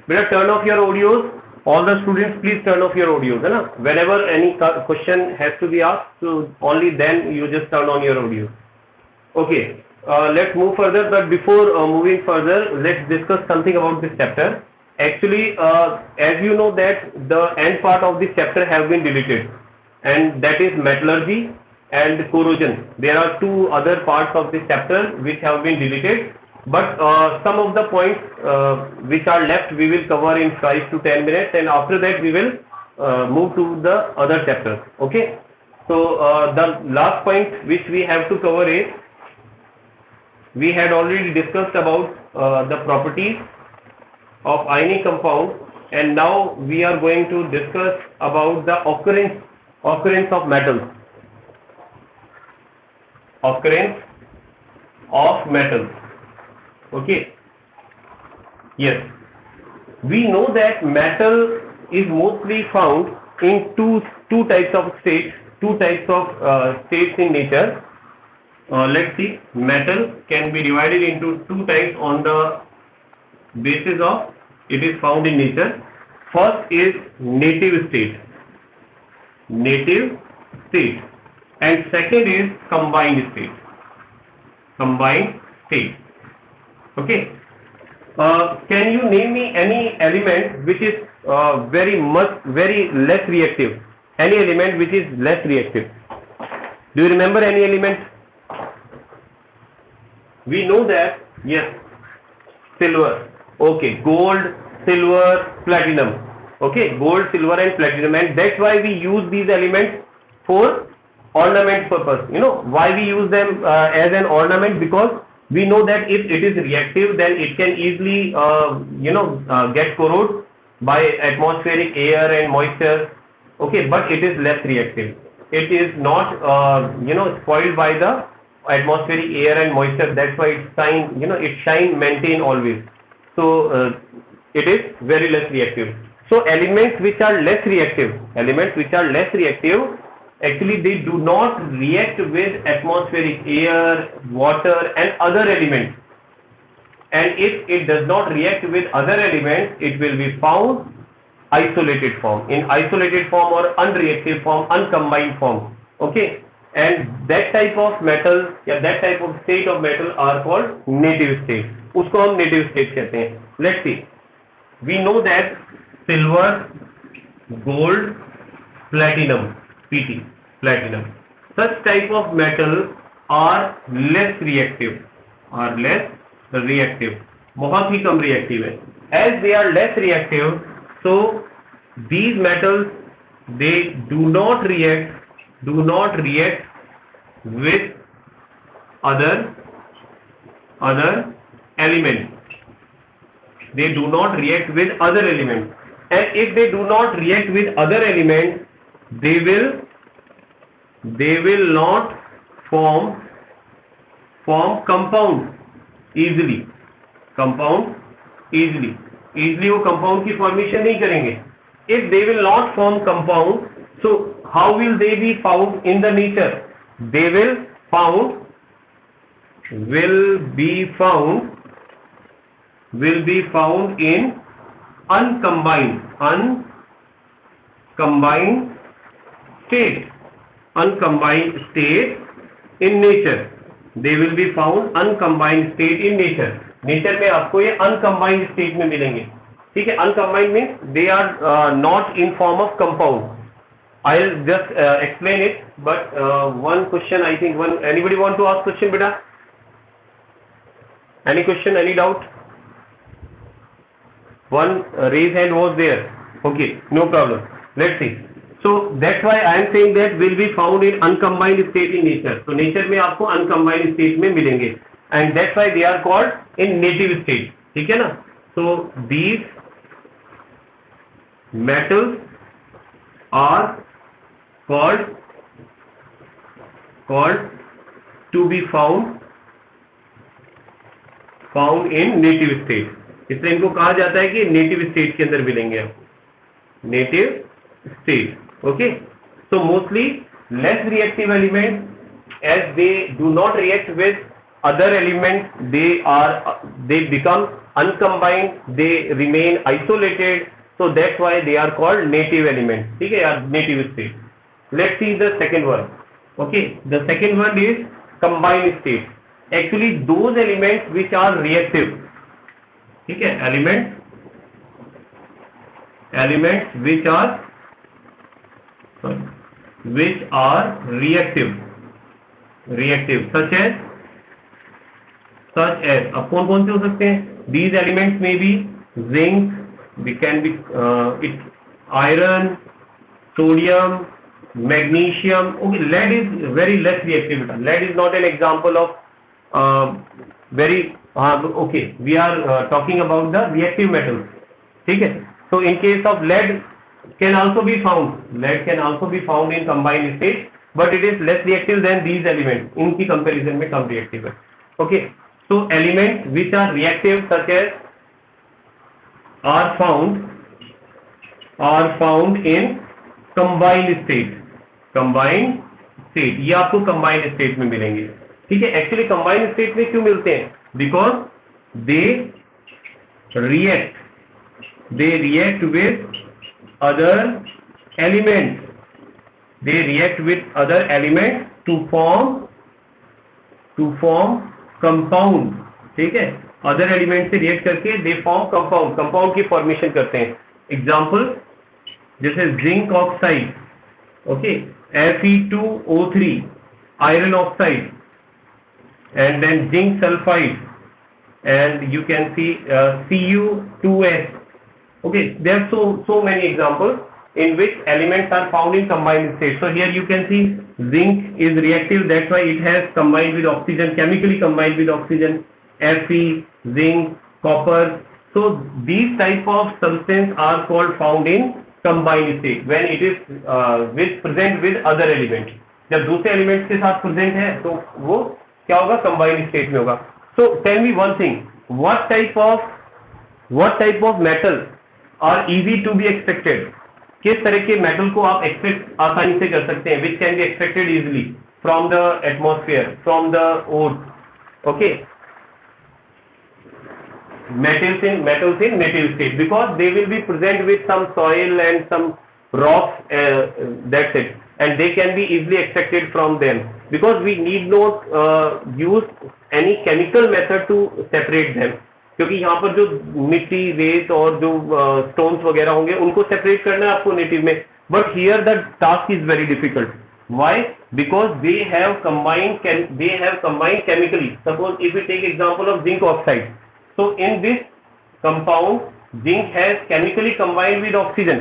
बेटा turn off your audios. All the students, please turn off your audios, है ना? Whenever any question has to be asked, so only then you just turn on your audio. Okay, let's move further. But before moving further, let's discuss something about this chapter. Actually, as you know that the end part of this chapter have been deleted, and that is metallurgy and corrosion. There are two other parts of this chapter which have been deleted. But some of the points which are left we will cover in 5 to 10 minutes, and after that we will move to the other chapters. Okay, so the last point which we have to cover is, we had already discussed about the properties of ionic compound, and now we are going to discuss about the occurrence of metals. Occurrence of metals. Okay, yes, we know that metal is mostly found in two types of states, states in nature. Let's see, metal can be divided into two types on the basis of it is found in nature. First is native state, and second is combined state. Okay, can you name me any element which is very less reactive? Any element which is less reactive? Do you remember any element? We know that, yes, silver. Okay, gold, silver, platinum. Okay, gold, silver and platinum, and that's why we use these elements for ornament purpose. You know why we use them as an ornament? Because we know that if it is reactive, then it can easily get corroded by atmospheric air and moisture. Okay, but it is less reactive. It is not spoiled by the atmospheric air and moisture. That's why its shine maintain always. So it is very less reactive. So elements which are less reactive, actually they do not react with atmospheric air, water and other elements. And if it does not react with other elements, it will be found isolated form, in isolated form or unreactive form, uncombined form. Okay, and that type of metal, that type of state of metal are called native state. उसको हम native state कहते हैं. Let's see, we know that silver, gold, platinum, Pt, platinum, such type of metals are less reactive, बहुत ही कम reactive है. As they are less reactive, so these metals, they do not react with other elements. They do not react with other elements, and if they do not react with other elements, they will not form compound easily. Easily वो compound की formation नहीं करेंगे. If they will not form compound, so how will they be found in the nature? They will be found in uncombined state in nature. They will be found uncombined state in nature. Nature में आपको ये uncombined state में मिलेंगे. ठीक है, uncombined means they are not in form of compound. I will just explain it, but one question, I think anybody want to ask question बेटा? Any question, any doubt? One raise hand was there. Okay, no problem. Let's see. So that's why I am saying that will be found in uncombined state in nature. So nature में आपको uncombined state में मिलेंगे, and that's why they are called in native state. ठीक है ना? So these metals are called to be found in native state. इसलिए इनको कहा जाता है कि नेटिव स्टेट के अंदर मिलेंगे आप. Native state. Okay, so mostly less reactive element, as they do not react with other elements, they become uncombined, they remain isolated, so that's why they are called native elements. ठीक है यार, native state. Let's see the second one. Okay, the second one is combined state. Actually those elements which are reactive, ठीक है, elements which are reactive, such as अब कौन कौन से हो सकते हैं? These elements may be zinc, they can be iron, sodium, magnesium. Okay, lead is very less reactive. Lead is not an example of okay, we are talking about the reactive metals. ठीक है, so in case of lead can also be found in combined state, but it is less reactive than these elements. इनकी comparison में कम reactive है. Okay, so elements which are reactive such as are found in combined state. ये आपको combined state में मिलेंगे. ठीक है, actually combined state में क्यों मिलते हैं? Because they react with other elements. To form compound. ठीक है, other elements से react करके they form compound की formation करते हैं. Example जैसे zinc oxide, okay, Fe2O3, iron oxide, and then zinc sulfide, and you can see Cu2S. Okay, there are so many examples in which elements are found in combined state. So here you can see zinc is reactive, that's why it has combined with oxygen, chemically combined with oxygen, Fe, zinc, copper. So these type of substance are called found in combined state when it is present with other elements. जब दूसरे elements के साथ present है तो वो क्या होगा? combined state में होगा. So tell me one thing, what type of metal are easy to be extracted? किस तरह के मेटल को आप एक्सट्रैक्ट आसानी से कर सकते हैं? which can be extracted easily from the atmosphere, from the earth. Okay, metals in native state, because they will be present with some soil and some rocks, that's it, and they can be easily extracted from them, because we need not use any chemical method to separate them. क्योंकि यहाँ पर जो मिट्टी, रेत और जो stones वगैरह होंगे उनको सेपरेट करना है आपको नेटिव में, but here the task is very difficult. Why? Because they have combined chemically. Suppose if you take example of zinc oxide, so in this compound zinc has chemically combined with oxygen.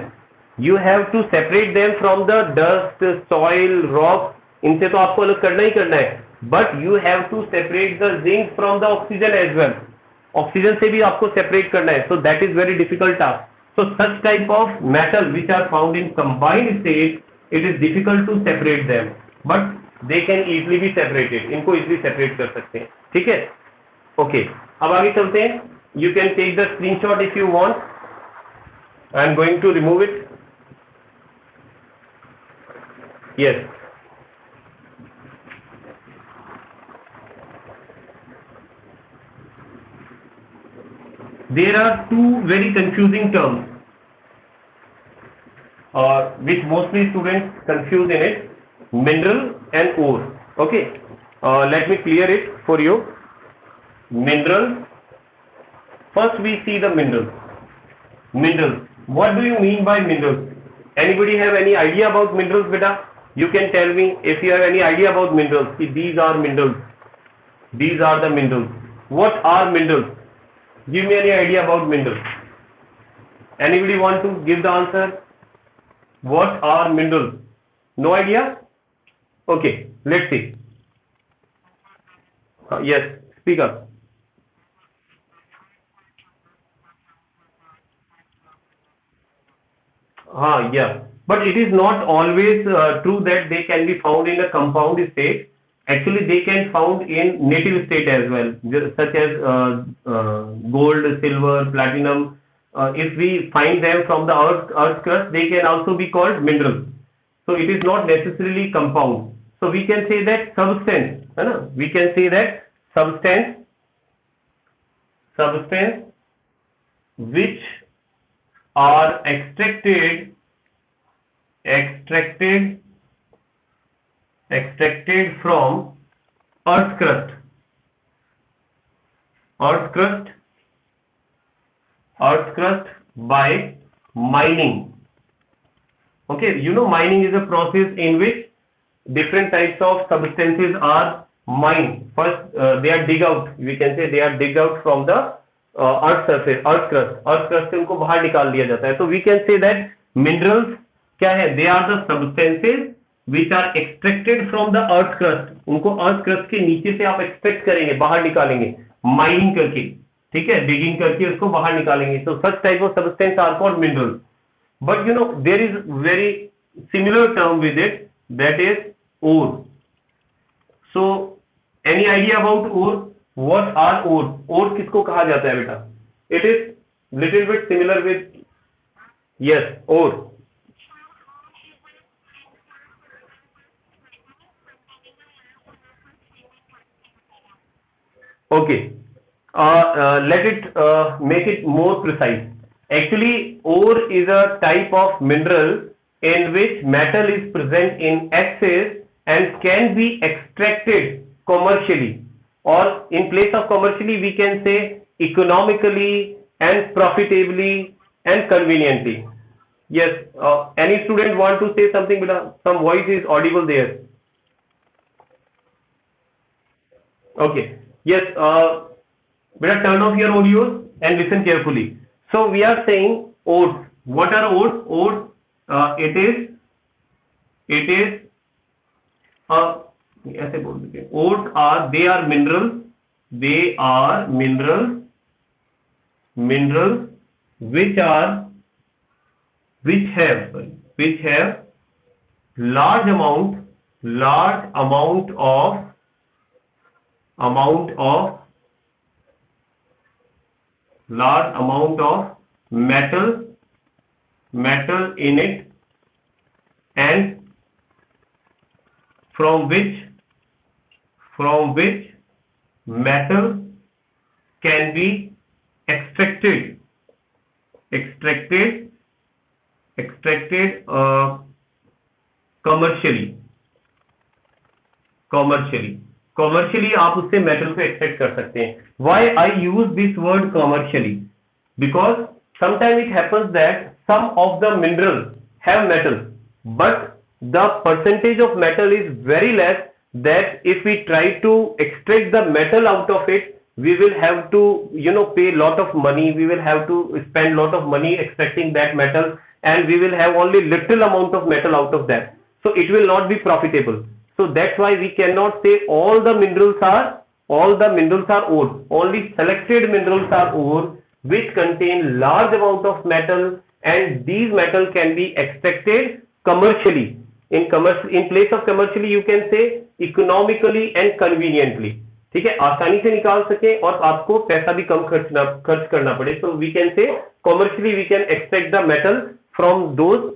You have to separate them from the dust, soil, rock. इनसे तो आपको अलग करना ही करना है, but you have to separate the zinc from the oxygen as well. Oxygen से भी आपको सेपरेट करना है. So that is very difficult task. So such type of metal which are found in combined state, it is difficult to separate them, but they can easily be separated. इनको easily separate कर सकते हैं. ठीक है, okay, अब आगे चलते हैं. You can take the screenshot if you want. I am going to remove it. Yes, there are two very confusing terms which mostly students confuse in it: mineral and ore. Okay, let me clear it for you. Mineral, first we see the minerals. What do you mean by minerals? Anybody have any idea about minerals, beta? You can tell me if you have any idea about minerals. These are minerals, these are the minerals. What are minerals? Give me any idea about minerals. Anybody want to give the answer? What are minerals? No idea? Okay, let's see. Yes, speak up. Yeah, but it is not always true that they can be found in a compound state. Actually, they can found in native state as well, such as gold, silver, platinum. If we find them from the earth's crust, they can also be called minerals. So it is not necessarily compound. So we can say that substance. We can say that substance which are extracted from earth crust by mining. Okay, you know, mining is a process in which different types of substances are mined. First, they are dig out. We can say they are dig out from the earth surface, earth crust से उनको बाहर निकाल लिया जाता है. So we can say that minerals क्या है? They are the substances which are extracted from the earth crust. उनको earth crust के नीचे से आप extract करेंगे, बाहर निकालेंगे, mining करके, ठीक है, digging करके उसको बाहर निकालेंगे. So such type of substance are called minerals. But you know, there is very similar term with it, that is ore. So any idea about ore? What are ore? Ore किसको कहा जाता है बेटा? It is little bit similar with, yes, ore. Okay. Let it make it more precise. Actually, ore is a type of mineral in which metal is present in excess and can be extracted commercially, or in place of commercially we can say economically and profitably and conveniently. Yes, any student want to say something? Some voice is audible there. Okay. Yes, better turn off your audios and listen carefully. So we are saying ores. What are ores? Ores, it is ऐसे बोल देते हैं. Ores are, they are minerals which have large amount of metal in it, and from which metal can be extracted commercially आप उससे metal को extract कर सकते हैं. Why I use this word commercially? Because sometimes it happens that some of the minerals have metal, but the percentage of metal is very less, that if we try to extract the metal out of it, we will have to, you know, pay lot of money, we will have to spend lot of money extracting that metal, and we will have only little amount of metal out of that. So it will not be profitable. So that's why we cannot say all the minerals are ore. Only selected minerals are ore which contain large amount of metal, and these metal can be extracted commercially. In place of commercially you can say economically and conveniently. ठीक है, आसानी से निकाल सके और आपको पैसा भी कम खर्च करना पड़े. So we can say commercially we can extract the metal from those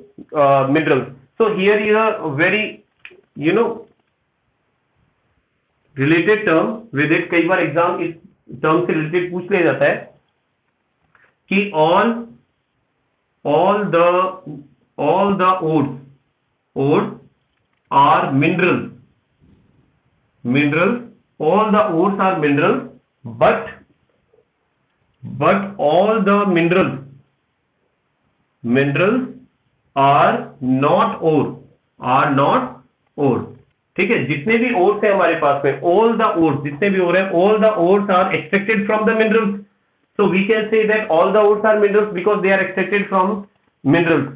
minerals. So here is a very, you know, related term with it. कई बार एग्जाम इस टर्म से रिलेटेड पूछ लिया जाता है कि all the ores are minerals. All the ores are minerals, but all the minerals are not ore. ठीक है, जितने भी ores है हमारे पास में, all the ores, जितने भी ore है, all the ores are extracted from the minerals. So we can say that all the ores are minerals because they are extracted from minerals.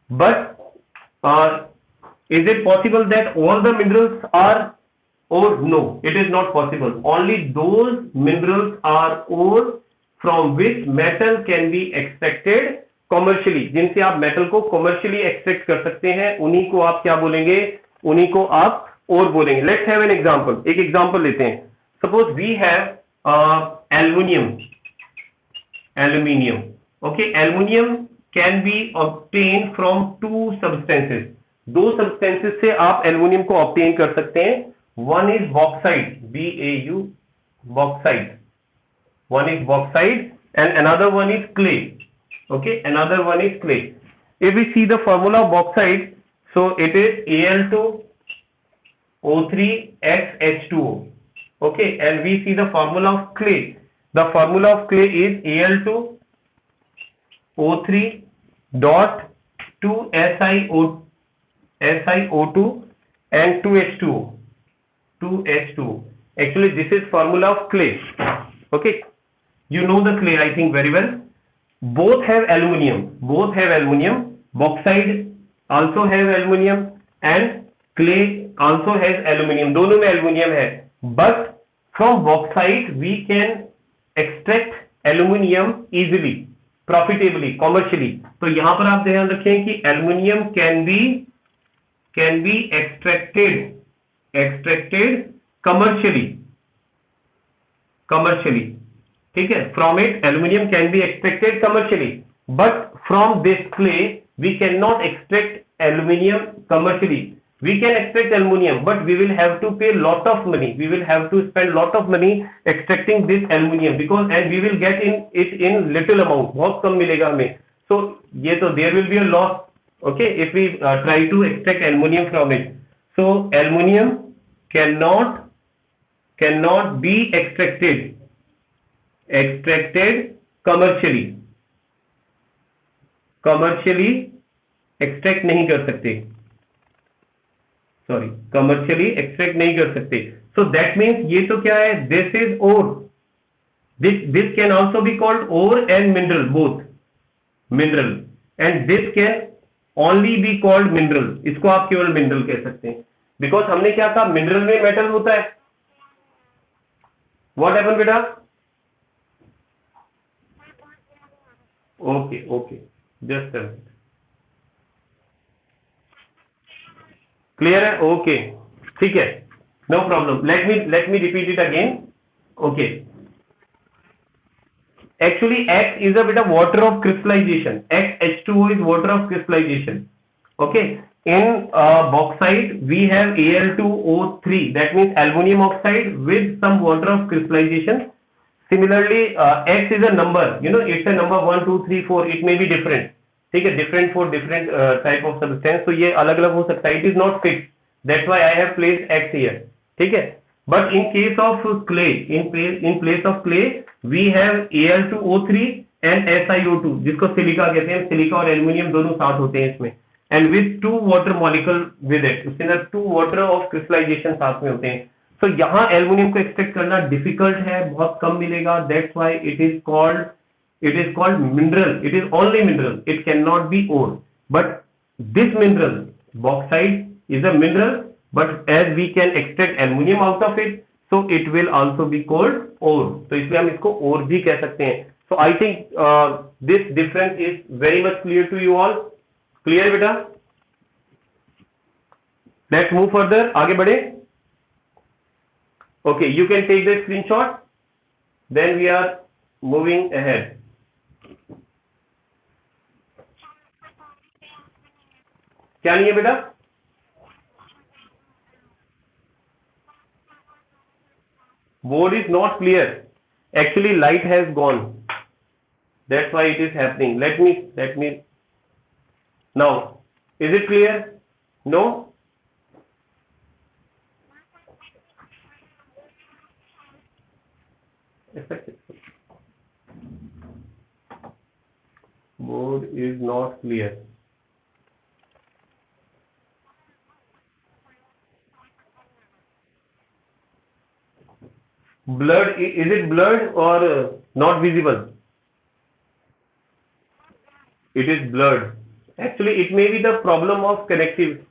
But is it possible that all the minerals are ore? No, it is not possible. Only those minerals are ore from which metal can be extracted commercially. जिनसे आप metal को commercially extract कर सकते हैं, उन्हीं को आप क्या बोलेंगे? उन्हीं को आप ore बोलेंगे. Let's have an example. एक example लेते हैं. Suppose we have aluminium. Okay, aluminium can be obtained from two substances. दो substances से आप aluminium को obtain कर सकते हैं. One is bauxite, bauxite. One is bauxite and another one is clay. Okay, another one is clay. If we see the formula of bauxite, so it is Al2O3xH2O. Okay, and we see the formula of clay. The formula of clay is Al2O3 dot 2SiO2 and 2H2O. Actually, this is formula of clay. Okay, you know the clay, I think, very well. Both have aluminium. Bauxite also has aluminium and clay also has aluminium. दोनों में aluminium है. But from bauxite we can extract aluminium easily, profitably, commercially. तो यहाँ पर आप ध्यान रखें कि aluminium can be extracted commercially. ठीक है, from it aluminium can be extracted commercially, but from this clay we cannot extract aluminium commercially. We can extract aluminium, but we will have to pay lot of money. We will have to spend lot of money extracting this aluminium, and we will get it in little amount. बहुत कम मिलेगा हमें. So ये तो there will be a loss. Okay, if we try to extract aluminium from it. So aluminium cannot be extracted commercially extract नहीं कर सकते. commercially extract नहीं कर सकते. So that means ये तो क्या है? This is ore. This can also be called ore and mineral, both mineral, and this can only be called mineral. इसको आप केवल mineral कह सकते हैं, because हमने क्या कहा, mineral में metal होता है. What happened बेटा? Okay, just a minute. Clear है? Okay, ठीक है, no problem. Let me repeat it again. Okay, actually X is a bit of water of crystallization. H2O is water of crystallization. Okay, in bauxite we have Al2O3, that means aluminium oxide with some water of crystallization. Similarly, X is a number, it's a number 1 2 3 4. It may be different. ठीक है, different for different type of substance. तो ये अलग अलग हो सकता है. It is not fixed. That's why I have placed X here. ठीक है. But in case of clay, in place of clay, we have Al2O3 and SiO2, जिसको सिलिका कहते हैं. सिलिका और एल्यूमिनियम दोनों साथ होते हैं इसमें. And with 2 water molecule with it. उसके अंदर 2 water of crystallization साथ में होते हैं. So यहाँ एल्यूमिनियम को एक्सट्रैक्ट करना डिफिकल्ट है, बहुत कम मिलेगा. That's why it is called mineral. It is only mineral. It cannot be ore. But this mineral, bauxite, is a mineral. But as we can extract aluminium out of it, so it will also be called ore. तो इसलिए हम इसको ore भी कह सकते हैं. So I think this difference is very much clear to you all. Clear बेटा? Let's move further. आगे बढ़े. Okay, you can take the screenshot. Then we are moving ahead. क्या नहीं है बेटा? Board is not clear. Actually, light has gone. That's why it is happening. Let me. Now, is it clear? No? Board is not clear. Blurred, is it blurred or not visible? It is blurred. Actually, it may be the problem of connectivity.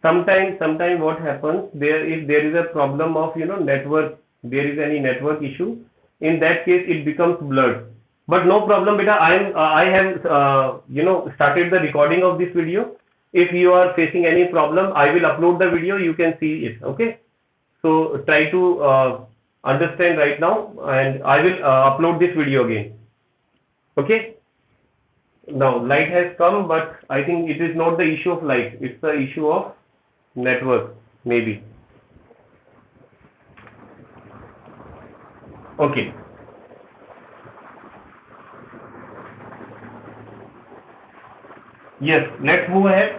Sometime what happens, if there is a problem of network, there is any network issue, in that case it becomes blurred. But no problem beta, I have started the recording of this video. If you are facing any problem, I will upload the video, you can see it. Okay, so try to understand right now, and I will upload this video again. Okay, now light has come, but I think it is not the issue of light, it's the issue of network maybe. Okay, yes, let's move ahead.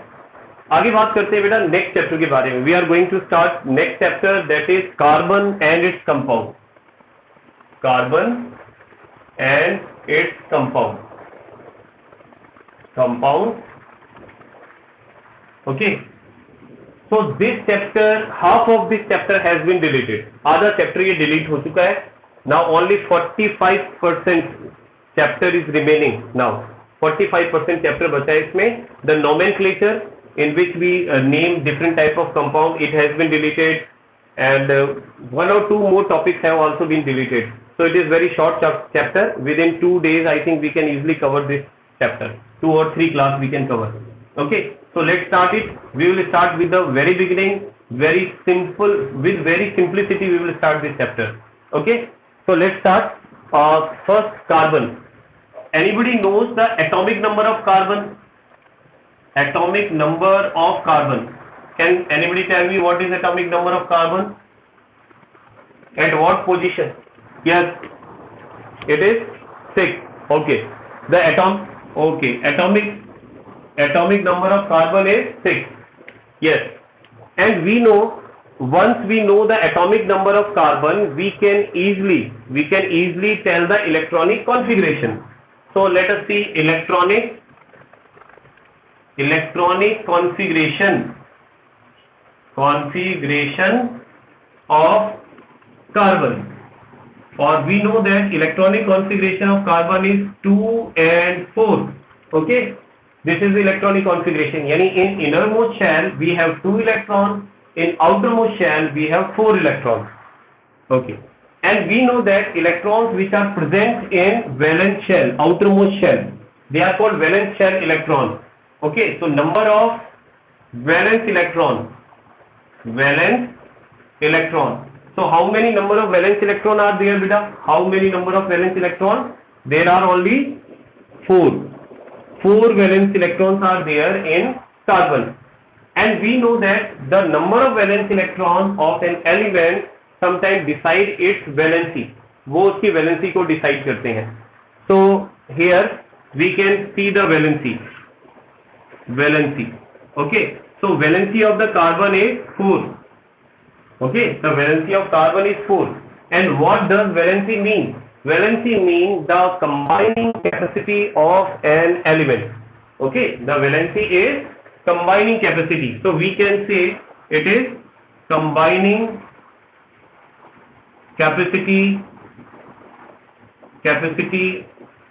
आगे बात करते हैं बेटा next chapter के बारे में। We are going to start next chapter, that is carbon and its compound. Carbon and its compound, okay, so this chapter, half of this chapter has been deleted, आधा chapter ये delete हो चुका है। now only 45% chapter is remaining, now 45% chapter बचा है इसमें। the nomenclature in which we name different type of compound, it has been deleted, and one or two more topics have also been deleted, so it is very short chapter. Within 2 days I think we can easily cover this chapter, 2 or 3 class we can cover, okay. So let's start it. We will start with the very beginning, very simple, with very simplicity we will start this chapter, okay. So let's start. First, carbon. Anybody knows the atomic number of carbon? Atomic number of carbon. Can anybody tell me what is atomic number of carbon? At what position? Yes, it is 6, okay. The atomic number of carbon is 6, yes. And we know, once we know the atomic number of carbon, we can easily tell the electronic configuration. So let us see electronic configuration of carbon, or we know that electronic configuration of carbon is 2 and 4, okay. This is the electronic configuration, yani in innermost shell we have 2 electrons, in outermost shell we have 4 electrons, okay. And we know that electrons which are present in valence shell, outermost shell, they are called valence shell electrons, okay. So number of valence electron. So how many number of valence electron are there, beta? How many number of valence electron? There are only 4. 4 valence electrons are there in carbon, and we know that the number of valence electron of an element sometimes decide its valency, वो उसकी valency को decide करते हैं। So here we can see the valency, okay. So valency of the carbon is 4, okay. The valency of carbon is 4, and what does valency mean? Valency means the combining capacity of an element, okay. The valency is combining capacity, so we can say it is combining capacity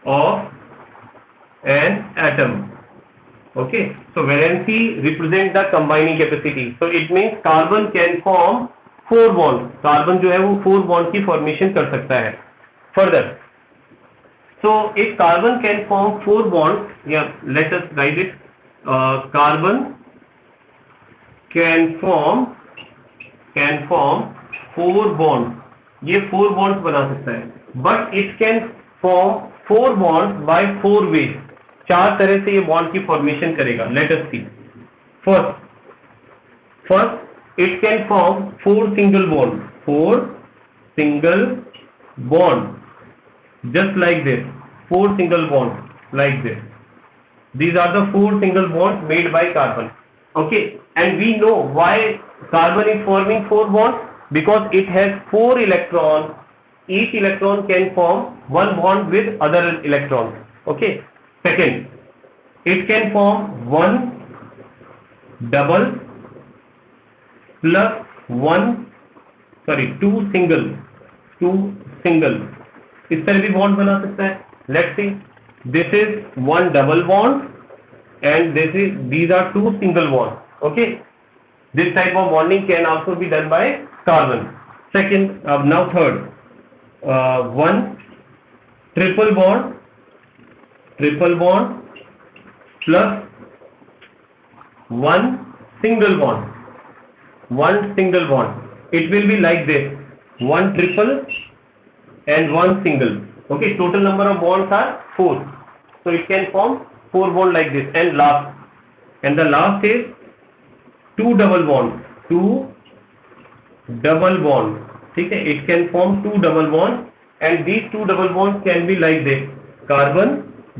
of an atom, okay. So valency represents the combining capacity, so it means carbon can form 4 bonds. Carbon जो है वो 4 bond की formation कर सकता है। Further, so if carbon can form 4 bonds, yeah, let us write it. Carbon can form 4 bonds. ये 4 bonds बना सकता है, but it can form 4 bonds by 4 ways. 4 तरह से ये bond की formation करेगा. Let us see. First, it can form 4 single bonds. 4 single bonds. Just like this, 4 single bonds like this. These are the 4 single bonds made by carbon, okay. And we know why carbon is forming 4 bonds, because it has 4 electrons. Each electron can form 1 bond with other electrons, okay. Second, it can form 1 double plus 2 single, इस तरह भी bond बना सकता है। Let's see, this is 1 double bond and these are 2 single bonds, okay. This type of bonding can also be done by carbon. Second, now third, 1 triple bond plus 1 single bond. It will be like this, 1 triple and 1 single, okay. Total number of bonds are 4, so it can form 4 bonds like this. And the last is 2 double bonds, ठीक है. It can form 2 double bonds, and these 2 double bonds can be like this, carbon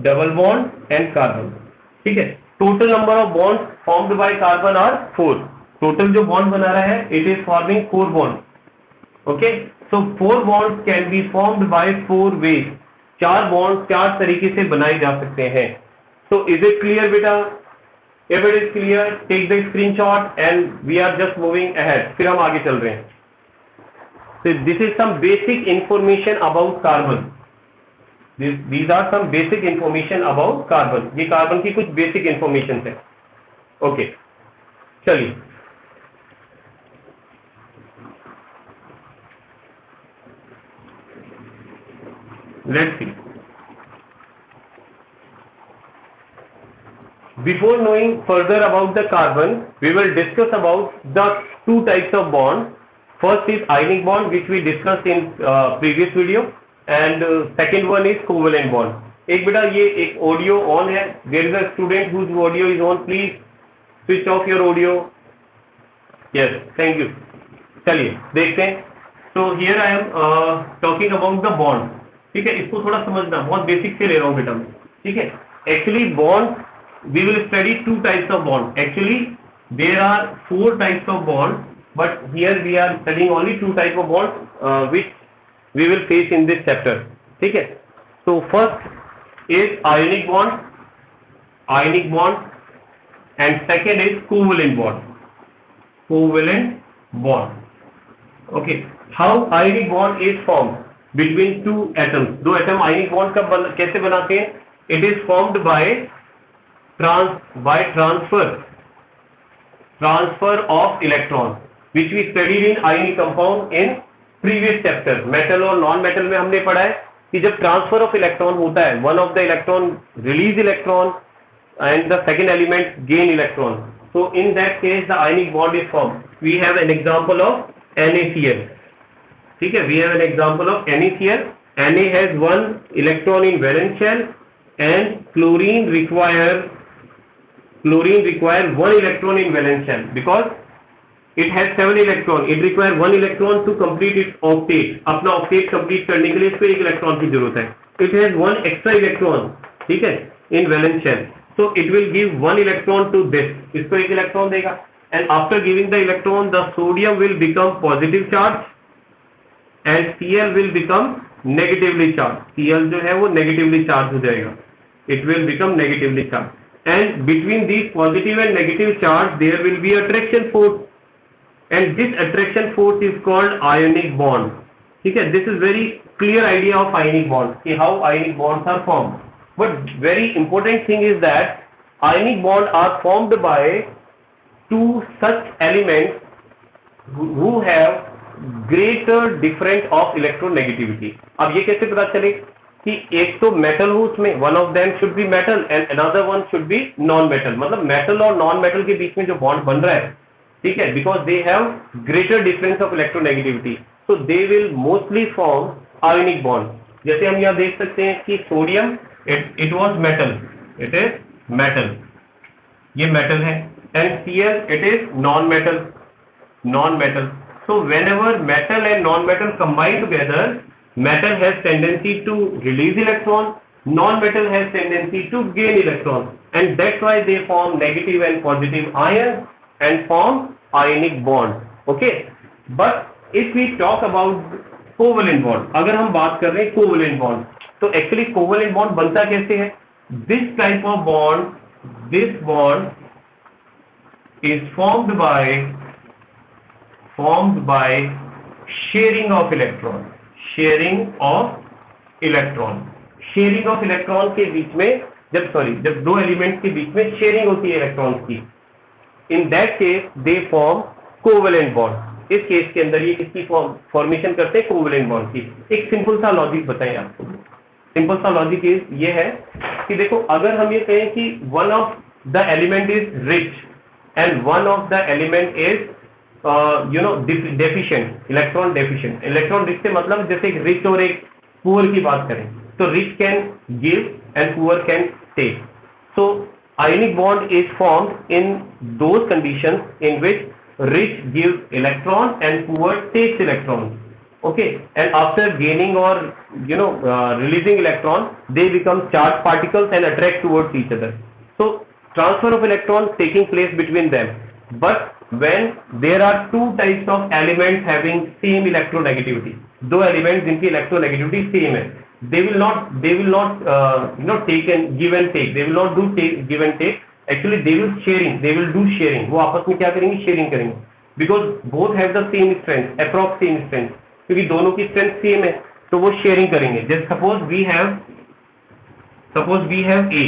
double bond and carbon, ठीक है. Total number of bond formed by carbon are 4. Total जो bond बना रहा है it is forming 4 bond. Okay, so 4 bond can be formed by 4 ways. 4 bond 4 तरीके से बनाए जा सकते हैं. सो इज इट क्लियर बेटा? If it is clear, take the screenshot and we are just moving ahead. फिर हम आगे चल रहे हैं. So this is some basic information about carbon. These are some basic information about carbon. ये carbon की कुछ basic information है. Okay, चलिए. Let's see. Before knowing further about the carbon, we will discuss about the 2 types of bond. First is ionic bond, which we discussed in previous video, and second one is covalent bond. एक बेटा ये एक audio on है. There is a student whose audio is on. Please switch off your audio. Yes, thank you. चलिए देखते हैं. So here I am talking about the bond. ठीक है, इसको थोड़ा समझना, बहुत बेसिक से ले रहा हूँ बेटा मैं. ठीक है, actually bond we will study 2 types of bond. Actually there are 4 types of bond, but here we are studying only 2 types of bond which we will face in this chapter. ठीक है, so first is ionic bond and second is covalent bond. Okay, how ionic bond is formed between 2 atoms. 2 atom ionic bond का कैसे बनाते हैं? It is formed by transfer of electron, which we studied in ionic compound in previous chapter. Metal और non metal में हमने पढ़ा है कि जब ट्रांसफर ऑफ इलेक्ट्रॉन होता है, one of the electron release electron and the second element gain electron. So in that case the ionic bond is form. We have an example of NaCl. ठीक है, we have an example of NaCl. Na has 1 electron in valence shell and chlorine require 1 electron in valence shell because it has 7 electron. It requires 1 electron to complete its octet. अपना octet complete करने के लिए इसको 1 electron की जरूरत है. It has 1 extra electron, ठीक है, in valence shell. So it will give 1 electron to this. इसको 1 electron देगा. And after giving the electron, the sodium will become positive charge and Cl will become negatively charged. Cl जो है वो negatively charged हो जाएगा. It will become negatively charged. And between these positive and negative charge there will be attraction force, and this attraction force is called ionic bond. ठीक है, this is very clear idea of ionic bond कि how ionic bonds are formed. But very important thing is that ionic bonds are formed by 2 such elements who have greater difference of electronegativity. अब ये कैसे पता चले कि एक तो metal हो उसमें, one of them should be metal and another one should be non metal. मतलब मेटल और नॉन मेटल के बीच में जो बॉन्ड बन रहा है, ठीक है, because they have greater difference of electronegativity, so they will mostly form ionic bond. जैसे हम यहाँ देख सकते हैं कि sodium it was metal, it is metal, ये मेटल है, and Cl it is non metal. So whenever metal and non-metal combine together, metal has tendency to release electron, non-metal has tendency to gain electron, and that's why they form negative and positive ions and form ionic bond. Okay, but if we talk about covalent bond, अगर हम बात कर रहे हैं covalent bond, तो actually covalent bond बनता कैसे है? This type of bond, this bond is formed by sharing of electron. Sharing of electron के बीच में जब 2 एलिमेंट्स के बीच में शेयरिंग होती है इलेक्ट्रॉन्स की, इन that case they form covalent bond. इस केस के अंदर ये किसकी फॉर्मेशन करते हैं? कोवेलेंट बॉन्ड की. एक सिंपल सा लॉजिक बताएं आपको. सिंपल सा लॉजिक ये है कि देखो, अगर हम ये कहें कि one of the element is rich and one of the element is deficient, electron deficient. Electron rich से मतलब जैसे एक रिच और एक पुअर की बात करें, तो rich can give and poor can take. So ionic bond is formed in those conditions in which rich gives electron and poor takes electron. Okay, and after gaining or releasing electron, they become charged particles and attract towards each other. So transfer of electrons taking place between them. But when there are two types of elements having same electronegativity, दो elements जिनकी electronegativity same है, they will not take and give and take. They will not do give and take. Actually, they will do sharing. वो आपस में क्या करेंगे? Sharing करेंगे. Because both have the same strength, approx same strength. क्योंकि दोनों की strength same है, तो वो sharing करेंगे. Just suppose we have A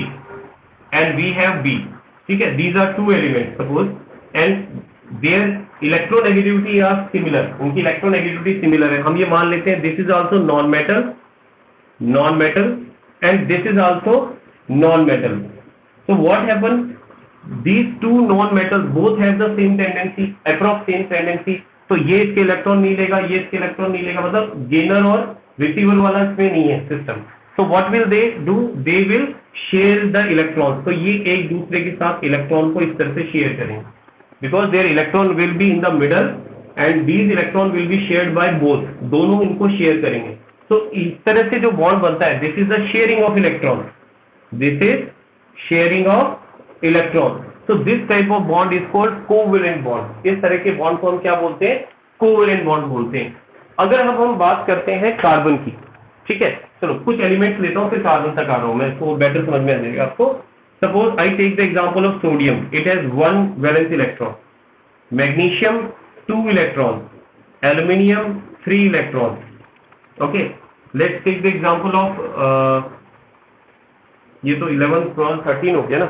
and we have B. ठीक है? These are two elements. Suppose and their electronegativity are similar. उनकी electronegativity similar है. हम ये मान लेते हैं this is also non-metal and this is also non-metal. So what happens? These two non-metals both have the same tendency, approx same tendency. तो ये इसके इलेक्ट्रॉन नहीं लेगा, ये इसके इलेक्ट्रॉन नहीं लेगा, मतलब गेनर और रिसीवर वाला इसमें नहीं है system. So what will they do? They will share the electrons. तो ये एक दूसरे के साथ इलेक्ट्रॉन को इस तरह से शेयर करेंगे. Because their electron will be in the middle and these electron will be shared by both. दोनों इनको शेयर करेंगे. तो इस तरह से जो बॉन्ड बनता है, this is the sharing of electron. This is sharing of electron. So this type of bond is called covalent bond. इस तरह के बॉन्ड को हम क्या बोलते हैं? कोवेलेंट बॉन्ड बोलते हैं. अगर हम बात करते हैं कार्बन की, ठीक है, चलो कुछ एलिमेंट्स लेता हूँ फिर कार्बन तक आ रहा हूँ मैं, इसको बेटर समझ में आ जाएगा आपको. Suppose I take the example of sodium. It has 1 valence electron, magnesium 2 electron, aluminium 3 electron. Okay, let's take the example of ये तो 11 क्रॉस 13 हो गया ना,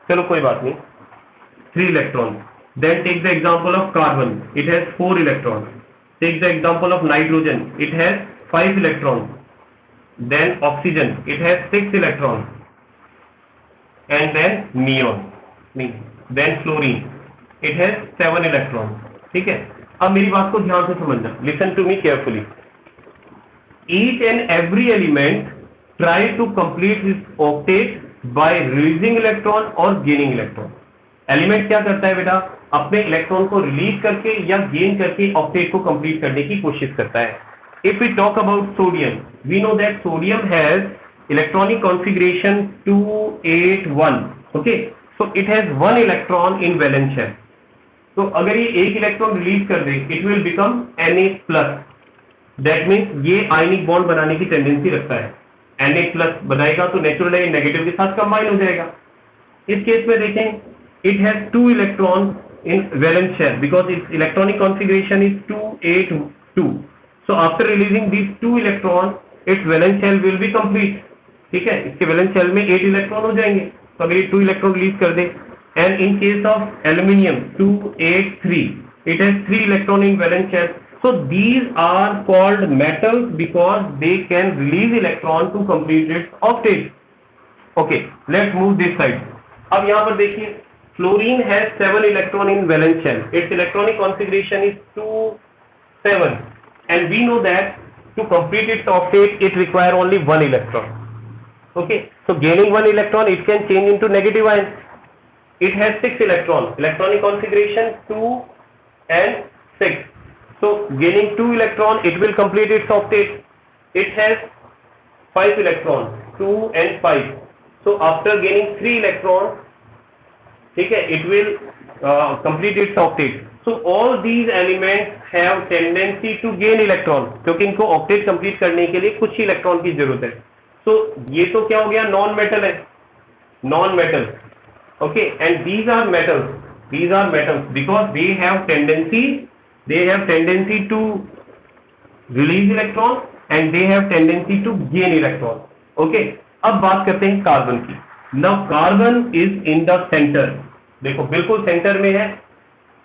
चलो कोई बात नहीं, 3 electron. Then take the example of carbon. It has 4 electron. Take the example of nitrogen. It has 5 electron. Then oxygen. It has 6 electron. And then neon. Then fluorine. It has 7 electron. ठीक है, अब मेरी बात को ध्यान से समझना. Listen to me carefully. Each and every element try to complete its octet by releasing electron or gaining electron. Element क्या करता है बेटा? अपने इलेक्ट्रॉन को रिलीज करके या गेन करके ऑक्टेट को कंप्लीट करने की कोशिश करता है. If we talk about sodium, we know that sodium has electronic configuration 281. Okay, so it has 1 electron in valence shell. तो अगर ये एक इलेक्ट्रॉन रिलीज कर दे, it will become Na+. That means ये आयनिक बॉन्ड बनाने की टेंडेंसी रखता है. Na+ बनाएगा तो नेचुरली नेगेटिव के साथ कंबाइन हो जाएगा. इस केस में देखें, it has 2 electron in valence shell because its electronic configuration is 282. So after releasing these 2 electron its valence shell will be complete. ठीक है, इसके वैलेंस शेल में 8 इलेक्ट्रॉन हो जाएंगे. तो अगर ये 2 इलेक्ट्रॉन रिलीज कर दे, and in case of aluminium 283, it has 3 electron in valence shell. So these are called metals because they can release electron to complete its octet. Okay, let's move this side. अब यहाँ पर देखिए, fluorine has 7 electron in valence shell. Its electronic configuration is 2 7, and we know that to complete its octet it require only 1 electron. Okay, so gaining 1 electron it can change into negative ion. It has 6 electron. Electronic configuration 2 and 6. So gaining 2 electron, it will complete its octet. It has 5 electrons, 2 and 5. So after gaining 3 electrons, ठीक है, it will complete its octet. So all these elements have tendency to gain electron, क्योंकि इनको octet complete करने के लिए कुछ ही electron की जरूरत है. So ये तो क्या हो गया? नॉन मेटल है, non metal. Okay, and these are metals. These are metals because they have tendency to release electron and they have tendency to gain electron. Okay, अब बात करते हैं कार्बन की. Now carbon is in the center. देखो बिल्कुल centre में है.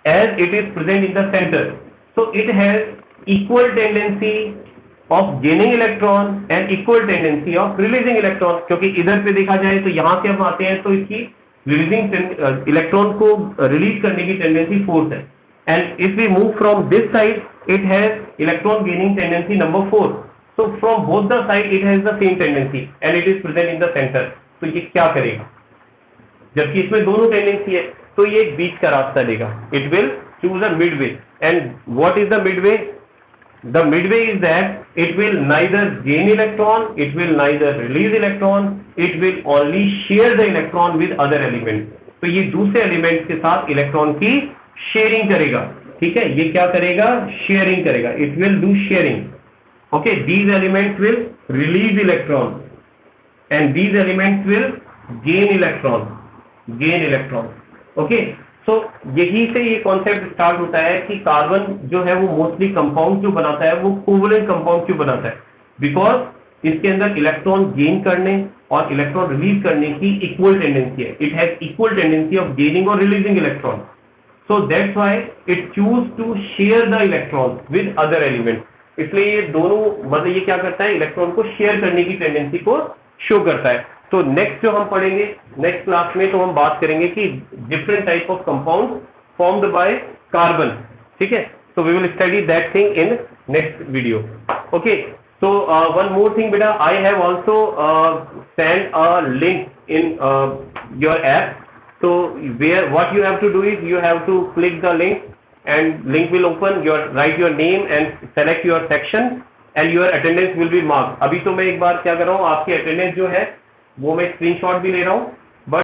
As it is present in the center, so it has equal tendency of gaining electron and equal tendency of releasing electron. क्योंकि इधर पे देखा जाए तो यहाँ से हम आते हैं तो इसकी रिलीजिंग इलेक्ट्रॉन को रिलीज करने की टेंडेंसी 4 है. And if we move from this side, it has electron gaining tendency number 4. So from both the side, it has the same tendency, and it is present in the center. तो ये क्या करेगा? जबकि इसमें दोनों tendency है, तो ये एक बीच का रास्ता लेगा. It will choose a midway. And what is the midway? The midway is that it will neither gain electron, it will neither release electron, it will only share the electron with other element. तो ये दूसरे element के साथ electron की sharing करेगा, ठीक है, ये क्या करेगा, शेयरिंग करेगा, it will do sharing. Okay, these elements will release electron and these elements will gain electron. Okay, तो यही से ये कॉन्सेप्ट स्टार्ट होता है कि कार्बन जो है वो मोस्टली कंपाउंड क्यों बनाता है, वो कोवलेंट कंपाउंड क्यों बनाता है, बिकॉज इसके अंदर इलेक्ट्रॉन गेन करने और इलेक्ट्रॉन रिलीज करने की इक्वल टेंडेंसी है. It has equal tendency of gaining और releasing electron. So that's why it choose to share the electron with other element. इसलिए ये दोनों, मतलब ये क्या करता है, इलेक्ट्रॉन को शेयर करने की टेंडेंसी को शो करता है. तो नेक्स्ट जो हम पढ़ेंगे नेक्स्ट क्लास में, तो हम बात करेंगे कि different type of compound formed by carbon, ठीक है. So we will study that thing in next video. Okay, so one more thing बेटा, I have also send a link in your app. So where what you have to do is you have to click the link and link will open. Write your name and select your section and your attendance will be marked. अभी तो मैं एक बार क्या कर रहा हूँ, आपकी attendance जो है वो मैं स्क्रीनशॉट भी ले रहा हूँ